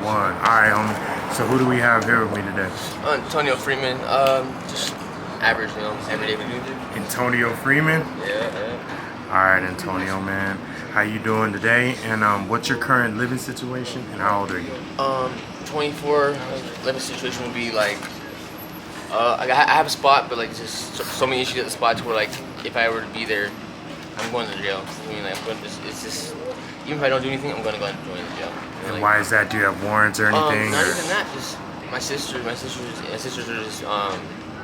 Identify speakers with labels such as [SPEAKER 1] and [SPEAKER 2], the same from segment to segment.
[SPEAKER 1] All right, homie. So who do we have here with me today?
[SPEAKER 2] Antonio Freeman. Just average, everyday dude.
[SPEAKER 1] Antonio Freeman?
[SPEAKER 2] Yeah.
[SPEAKER 1] All right, Antonio, man. How you doing today? And what's your current living situation? And how old are you?
[SPEAKER 2] 24. Living situation would be like, I have a spot, but like just so many issues at the spot to where like if I were to be there, I'm going to jail. I mean, like, it's just even if I don't do anything, I'm going to go and join the jail.
[SPEAKER 1] And why is that? Do you have warrants or anything?
[SPEAKER 2] Not even that. Just my sisters are just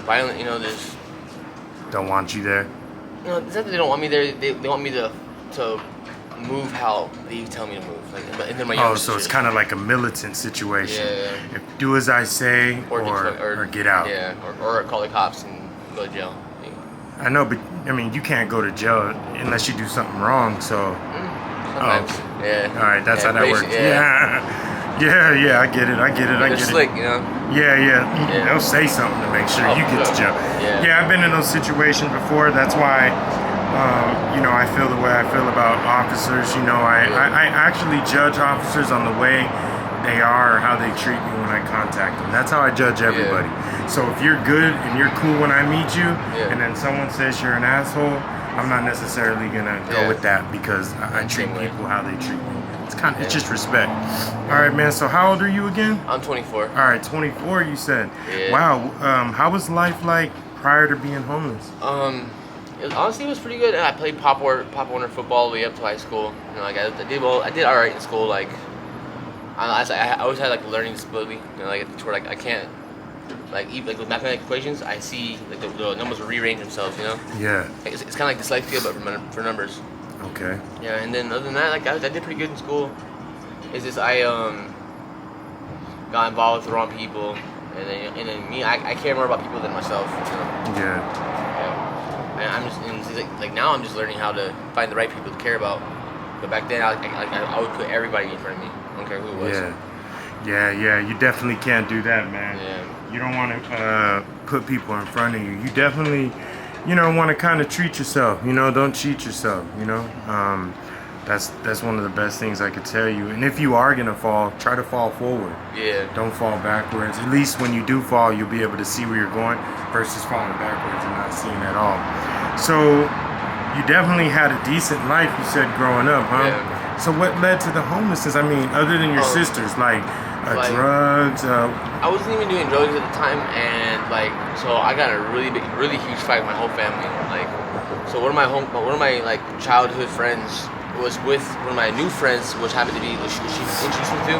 [SPEAKER 2] violent. There's
[SPEAKER 1] don't want you there.
[SPEAKER 2] it's not that they don't want me there. They want me to move how they tell me to move. Like, and then my younger
[SPEAKER 1] so it's
[SPEAKER 2] sisters.
[SPEAKER 1] kind of like a militant situation.
[SPEAKER 2] Yeah.
[SPEAKER 1] If do as I say or get out.
[SPEAKER 2] Yeah, or call the cops and go to jail.
[SPEAKER 1] I know, but I mean, you can't go to jail unless you do something wrong. So.
[SPEAKER 2] Sometimes.
[SPEAKER 1] Oh.
[SPEAKER 2] Yeah.
[SPEAKER 1] All right, that's how that works. Yeah. I get it.
[SPEAKER 2] They're slick,
[SPEAKER 1] Yeah. They'll say something to make sure you get to jail. Yeah, I've been in those situations before. That's why, I feel the way I feel about officers. I actually judge officers on the way they are or how they treat me when I contact them. That's how I judge everybody. So if you're good and you're cool when I meet you, and then someone says you're an asshole, I'm not necessarily gonna go with that because I treat people how they treat me. It's just respect. All right, man. So how old are you again?
[SPEAKER 2] I'm 24.
[SPEAKER 1] All right, 24. You said.
[SPEAKER 2] Yeah.
[SPEAKER 1] Wow. How was life like prior to being homeless?
[SPEAKER 2] Honestly, it was pretty good. I played Pop Warner football all the way up to high school. I did well. I did all right in school. Like, I always had like a learning disability. To where like I can't. Even with mathematical equations, I see like the numbers will rearrange themselves.
[SPEAKER 1] Yeah.
[SPEAKER 2] It's kind of like dyslexia, but for numbers.
[SPEAKER 1] Okay.
[SPEAKER 2] Yeah, and then other than that, like I did pretty good in school. It's just I got involved with the wrong people, and then me, I care more about people than myself.
[SPEAKER 1] Yeah.
[SPEAKER 2] And I'm just like now I'm just learning how to find the right people to care about. But back then, I would put everybody in front of me. I don't care who it was.
[SPEAKER 1] Yeah. You definitely can't do that, man.
[SPEAKER 2] Yeah.
[SPEAKER 1] You don't want to put people in front of you. You definitely, want to kind of treat yourself. Don't cheat yourself. That's one of the best things I could tell you. And if you are gonna fall, try to fall forward.
[SPEAKER 2] Yeah.
[SPEAKER 1] Don't fall backwards. At least when you do fall, you'll be able to see where you're going versus falling backwards and not seeing at all. So you definitely had a decent life, you said, growing up, huh?
[SPEAKER 2] Yeah.
[SPEAKER 1] So what led to the homelessness? I mean, other than your sisters, drugs.
[SPEAKER 2] I wasn't even doing drugs at the time, and so I got in a really huge fight with my whole family. So one of my childhood friends was with one of my new friends, which happened to be which she introduced me to,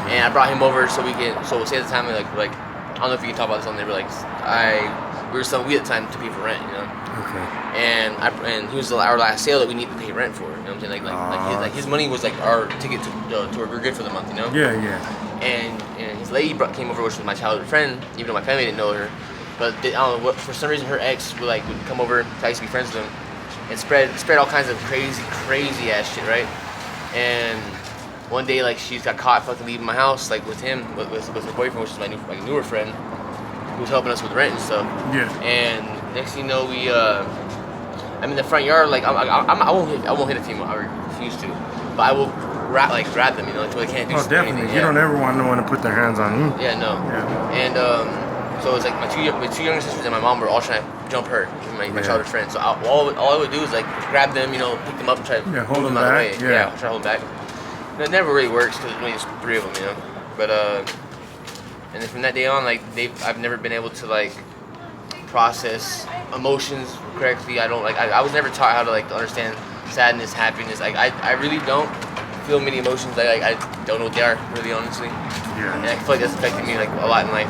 [SPEAKER 2] and I brought him over so we can. So say at the time, I don't know if you can talk about this on there, but we were selling weed at the time to pay for rent,
[SPEAKER 1] Okay.
[SPEAKER 2] And he was our last sale that we needed to pay rent for. You know what I'm saying? His money was like our ticket to we're good for the month.
[SPEAKER 1] Yeah.
[SPEAKER 2] And his lady came over, which was my childhood friend, even though my family didn't know her. But I don't know what, for some reason her ex would come over. I used to be friends with him, and spread all kinds of crazy ass shit, right? And one day she's got caught fucking leaving my house with him with her boyfriend, which is my newer friend, who was helping us with rent and stuff.
[SPEAKER 1] Yeah.
[SPEAKER 2] And next thing you know, I'm in the front yard. I won't hit a team. I refuse to, but I will grab them, to where they can't do anything.
[SPEAKER 1] Definitely. You don't ever want no one to put their hands on you.
[SPEAKER 2] Yeah, no.
[SPEAKER 1] Yeah.
[SPEAKER 2] And so it was my two younger sisters and my mom were all trying to jump her, my childhood friend. So all I would do is grab them, pick them up and try to
[SPEAKER 1] hold them
[SPEAKER 2] out
[SPEAKER 1] back.
[SPEAKER 2] of the way. Yeah, try to hold them back. It never really works because there's only just three of them, But and then from that day on, I've never been able to process emotions correctly. I was never taught how to understand sadness, happiness. I really don't feel many emotions. I don't know what they are, really, honestly.
[SPEAKER 1] Yeah.
[SPEAKER 2] And I feel like that's affected me a lot in life.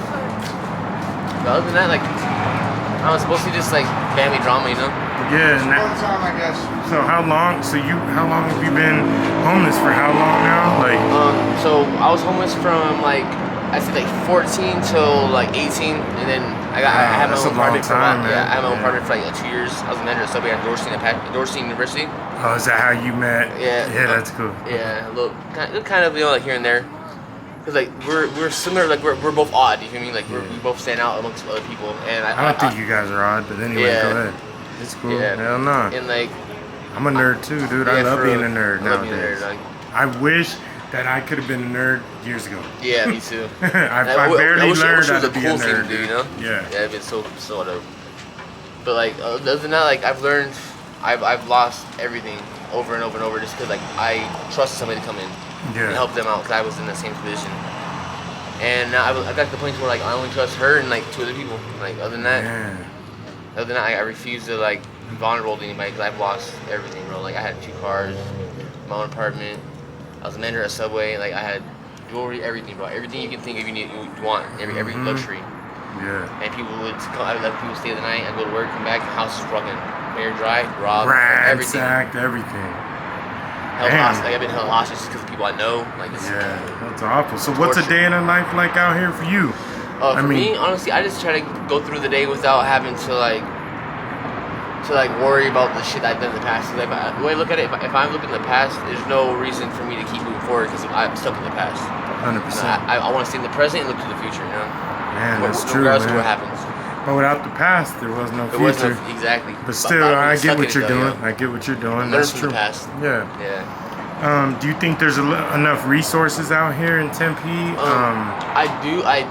[SPEAKER 2] But other than that, I was supposed to just family drama,
[SPEAKER 1] Yeah. And
[SPEAKER 3] One time, I guess.
[SPEAKER 1] So how long have you been homeless for? How long now?
[SPEAKER 2] So I was homeless from I said 14 till 18, and then I had my own apartment for a while. Yeah, I had my own apartment for 2 years. I was a manager at Subway at Dorsey University.
[SPEAKER 1] Oh, is that how you met?
[SPEAKER 2] Yeah.
[SPEAKER 1] Yeah, that's cool.
[SPEAKER 2] Yeah, a little kind of here and there. Cause we're similar, we're both odd. You feel me? We both stand out amongst other people. And
[SPEAKER 1] I don't think you guys are odd, but anyway, go ahead. It's cool.
[SPEAKER 2] Yeah.
[SPEAKER 1] Hell no.
[SPEAKER 2] And
[SPEAKER 1] I'm a nerd too, dude. I love being a nerd nowadays. I wish that I could have been a nerd years ago.
[SPEAKER 2] Yeah, me too.
[SPEAKER 1] I barely learned how to be a
[SPEAKER 2] cool
[SPEAKER 1] nerd.
[SPEAKER 2] Thing to do, you know?
[SPEAKER 1] Yeah.
[SPEAKER 2] Yeah, it's been so dope. But like other than that, like I've lost everything over and over and over just because like I trusted somebody to come in and help them out because I was in the same position. And now I got to the point where like I only trust her and like 2 other people. Like other than that, I refuse to like be vulnerable to anybody because I've lost everything, bro. Like I had 2 cars, my own apartment. I was a manager at Subway. Like I had jewelry, everything, bro. Everything you can think of, you want, every luxury.
[SPEAKER 1] Yeah.
[SPEAKER 2] And people would come. I would let people stay the night. I go to work, come back, the house is fucking air dry, robbed, everything. Held hostage. Like I've been held hostage because of people I know. Like this.
[SPEAKER 1] Yeah, that's awful. So what's a day in a life like out here for you?
[SPEAKER 2] For me, honestly, I just try to go through the day without having to worry about the shit I've done in the past. Like, the way I look at it, if I'm looking in the past, there's no reason for me to keep moving forward because I'm stuck in the past.
[SPEAKER 1] 100%.
[SPEAKER 2] I want to stay in the present and look to the future. You know.
[SPEAKER 1] Man, that's true.
[SPEAKER 2] Regardless of what happens.
[SPEAKER 1] But without the past, there was no future.
[SPEAKER 2] Exactly.
[SPEAKER 1] But still, I get what you're doing. I get what you're doing. That's true.
[SPEAKER 2] The past.
[SPEAKER 1] Yeah.
[SPEAKER 2] Yeah.
[SPEAKER 1] Do you think there's enough resources out here in Tempe?
[SPEAKER 2] I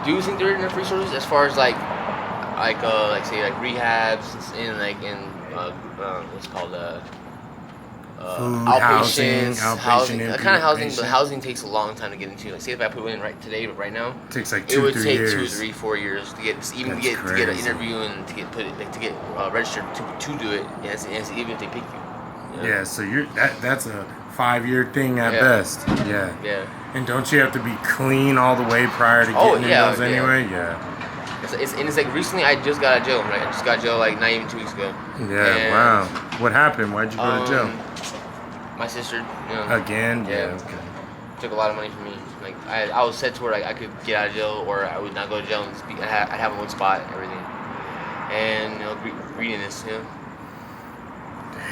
[SPEAKER 2] do think there are enough resources as far as like say rehabs and what's called
[SPEAKER 1] food,
[SPEAKER 2] outpatient
[SPEAKER 1] housing.
[SPEAKER 2] Kind of housing, but housing takes a long time to get into. Like, say if I put in right now,
[SPEAKER 1] it takes like
[SPEAKER 2] it would take
[SPEAKER 1] 2,
[SPEAKER 2] 2, 3, 4 years to get to get an interview and to get registered to do it. And even if they pick you. You know? Yeah,
[SPEAKER 1] so that's a 5-year thing at best. Yeah.
[SPEAKER 2] Yeah.
[SPEAKER 1] And don't you have to be clean all the way prior to getting in those anyway? Yeah.
[SPEAKER 2] It's like recently I just got out of jail. Right? I just got out of jail like not even 2 weeks ago.
[SPEAKER 1] Yeah. And wow. What happened? Why'd you go to jail?
[SPEAKER 2] My sister. You know,
[SPEAKER 1] again. Yeah. Okay.
[SPEAKER 2] Took a lot of money from me. Like I was said to where I could get out of jail or I would not go to jail and I'd have one spot and everything. And reading this, you know.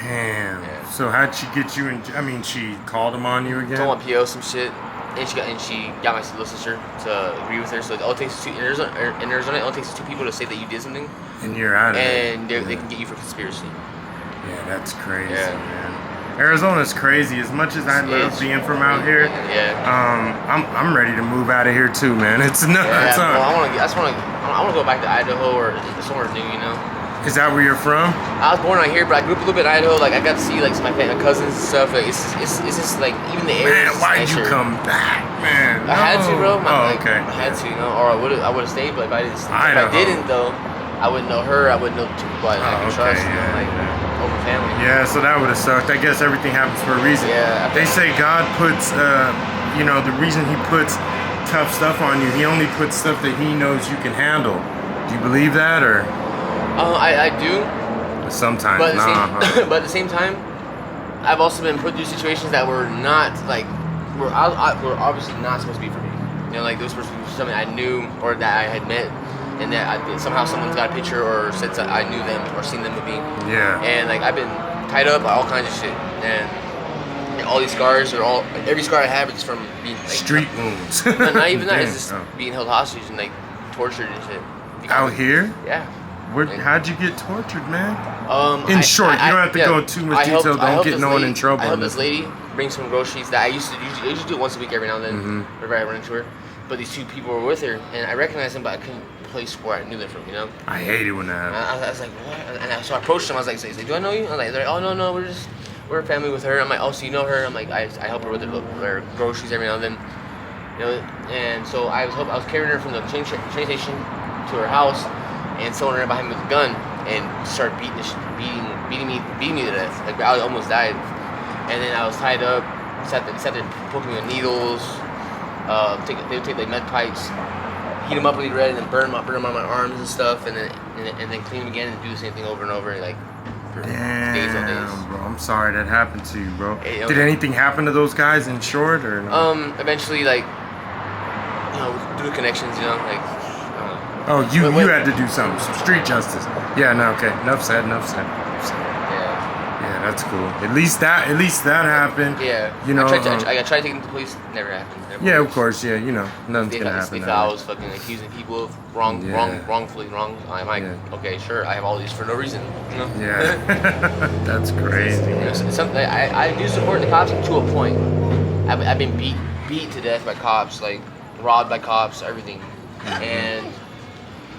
[SPEAKER 1] Damn. Yeah. So how'd she get you in? I mean, she called him on you again.
[SPEAKER 2] Told my PO some shit, and she got my little sister to agree with her. So it all takes 2 in Arizona. It only takes 2 people to say that you did something,
[SPEAKER 1] and you're out of it.
[SPEAKER 2] And they can get you for conspiracy.
[SPEAKER 1] Yeah, that's crazy, man. Arizona's crazy. As much as I love being from out here, I'm ready to move out of here too, man. It's nuts.
[SPEAKER 2] Yeah, I want to go back to Idaho or somewhere new, you know.
[SPEAKER 1] Is that where you're from?
[SPEAKER 2] I was born out here, but I grew up a little bit in Idaho. Like I got to see like my cousins and stuff. Like it's just like even the area.
[SPEAKER 1] Man, why'd you come back, man?
[SPEAKER 2] I had to, bro.
[SPEAKER 1] Okay.
[SPEAKER 2] I had to, you know, or I would have stayed. But if I didn't, though, I wouldn't know her. I wouldn't know 2 people I could trust. You know, like over family.
[SPEAKER 1] Yeah, so that would have sucked. I guess everything happens for a reason.
[SPEAKER 2] Yeah.
[SPEAKER 1] They say God puts, the reason He puts tough stuff on you, He only puts stuff that He knows you can handle. Do you believe that, or?
[SPEAKER 2] I do.
[SPEAKER 1] Sometimes,
[SPEAKER 2] but at the same time, I've also been put through situations that were not like were obviously not supposed to be for me. You know, like those were something I knew or that I had met, and that somehow someone's got a picture or said I knew them or seen them with me.
[SPEAKER 1] Yeah.
[SPEAKER 2] And like I've been tied up by all kinds of shit, and all these scars every scar I have is from being like,
[SPEAKER 1] street wounds.
[SPEAKER 2] Not even that. It's just being held hostage and like tortured and shit.
[SPEAKER 1] Out here?
[SPEAKER 2] Yeah.
[SPEAKER 1] How'd you get tortured, man? In short, you don't have to go too much detail. Don't get no one in trouble.
[SPEAKER 2] I helped this lady bring some groceries that I usually do it once a week every now and then whenever I run into her. But these 2 people were with her, and I recognized them, but I couldn't place where I knew them from, you know?
[SPEAKER 1] I hate it when that happens.
[SPEAKER 2] I was like, what? And so I approached them. I was like, do I know you? I was like, they're like, oh, no, we're a family with her. I'm like, oh, so you know her? I'm like, I help her with her groceries every now and then. You know, and so I was carrying her from the train station to her house, and someone ran behind me with a gun and started beating me to death. Like I almost died. And then I was tied up. Sat there poking me with needles. They would take like med pipes, heat them up really red, and then burn them on my arms and stuff, and then clean them again and do the same thing over and over, like for days on days.
[SPEAKER 1] Bro, I'm sorry that happened to you, bro. Did anything happen to those guys in short, or no?
[SPEAKER 2] Eventually, like, you know, through connections, you know, like.
[SPEAKER 1] Oh, you had to do some street justice. Yeah, no, okay. Enough said. Yeah, that's cool. At least that happened.
[SPEAKER 2] Yeah.
[SPEAKER 1] You know,
[SPEAKER 2] I tried taking them to the police. Never happened.
[SPEAKER 1] Yeah, of course. Yeah, you know, nothing's gonna happen.
[SPEAKER 2] They thought I was fucking accusing people of wrongfully wrong. I'm like, okay, sure. I have all these for no reason. You know?
[SPEAKER 1] Yeah. That's crazy.
[SPEAKER 2] You know, I do support the cops to a point. I've been beat beat to death by cops, like robbed by cops, everything. And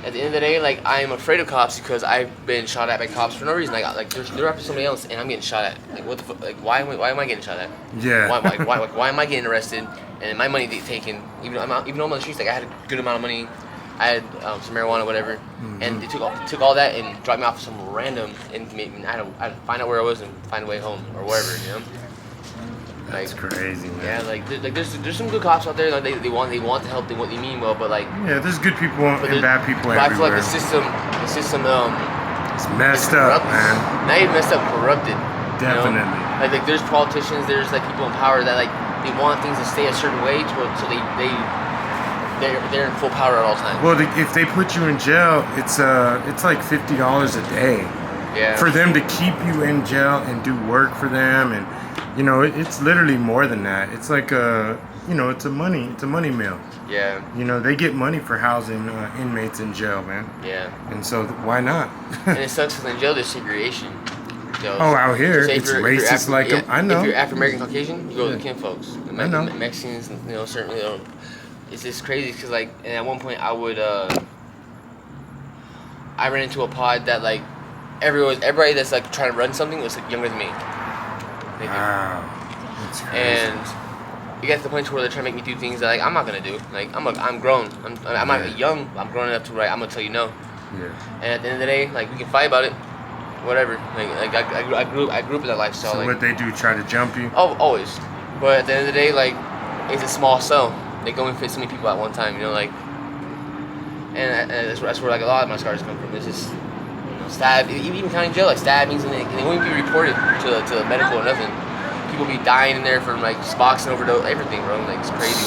[SPEAKER 2] at the end of the day, like I'm afraid of cops because I've been shot at by cops for no reason. Like they're after somebody else, and I'm getting shot at. Like what the fuck? Like why am I getting shot at?
[SPEAKER 1] Yeah.
[SPEAKER 2] Why am I getting arrested and my money taken? Even though I'm on the streets, like I had a good amount of money. I had some marijuana, whatever, and they took all that and dropped me off some random, and I had to find out where I was and find a way home or wherever, you know.
[SPEAKER 1] That's crazy, man.
[SPEAKER 2] Yeah, like there's some good cops out there. Like they want to help. They mean well, but like
[SPEAKER 1] yeah, there's good people and bad people everywhere.
[SPEAKER 2] I feel like the system
[SPEAKER 1] it's messed up, man.
[SPEAKER 2] Not even messed up, corrupted.
[SPEAKER 1] Definitely.
[SPEAKER 2] You know? Like there's politicians, there's like people in power that like they want things to stay a certain way so they're in full power at all times.
[SPEAKER 1] Well, if they put you in jail, it's like $50 a day.
[SPEAKER 2] Yeah.
[SPEAKER 1] For them to keep you in jail and do work for them, and you know, it's literally more than that. It's like it's a money mill.
[SPEAKER 2] Yeah.
[SPEAKER 1] You know, they get money for housing inmates in jail, man.
[SPEAKER 2] Yeah.
[SPEAKER 1] And so why not?
[SPEAKER 2] And it sucks because in jail there's segregation.
[SPEAKER 1] Out here it's racist I know.
[SPEAKER 2] If you're African American Caucasian, you go to the kin folks.
[SPEAKER 1] I know.
[SPEAKER 2] Mexicans, certainly. It's just crazy because like, and at one point I ran into a pod that like everybody that's like trying to run something was like younger than me.
[SPEAKER 1] Wow, that's crazy.
[SPEAKER 2] And you get to the point where they're trying to make me do things that like I'm not gonna do. Like I'm grown. I'm not young. I'm grown enough to I'm gonna tell you no.
[SPEAKER 1] Yeah.
[SPEAKER 2] And at the end of the day, like we can fight about it, whatever. Like I grew up in that lifestyle.
[SPEAKER 1] So
[SPEAKER 2] like,
[SPEAKER 1] what they do? Try to jump you?
[SPEAKER 2] Oh, always. But at the end of the day, like it's a small cell. They can only fit so many people at one time. You know, like. And that's where like a lot of my scars come from. It's just stab, even county jail, like stabbings, and they won't be reported to medical or nothing. People be dying in there from like just boxing overdose, everything, bro. Like it's crazy.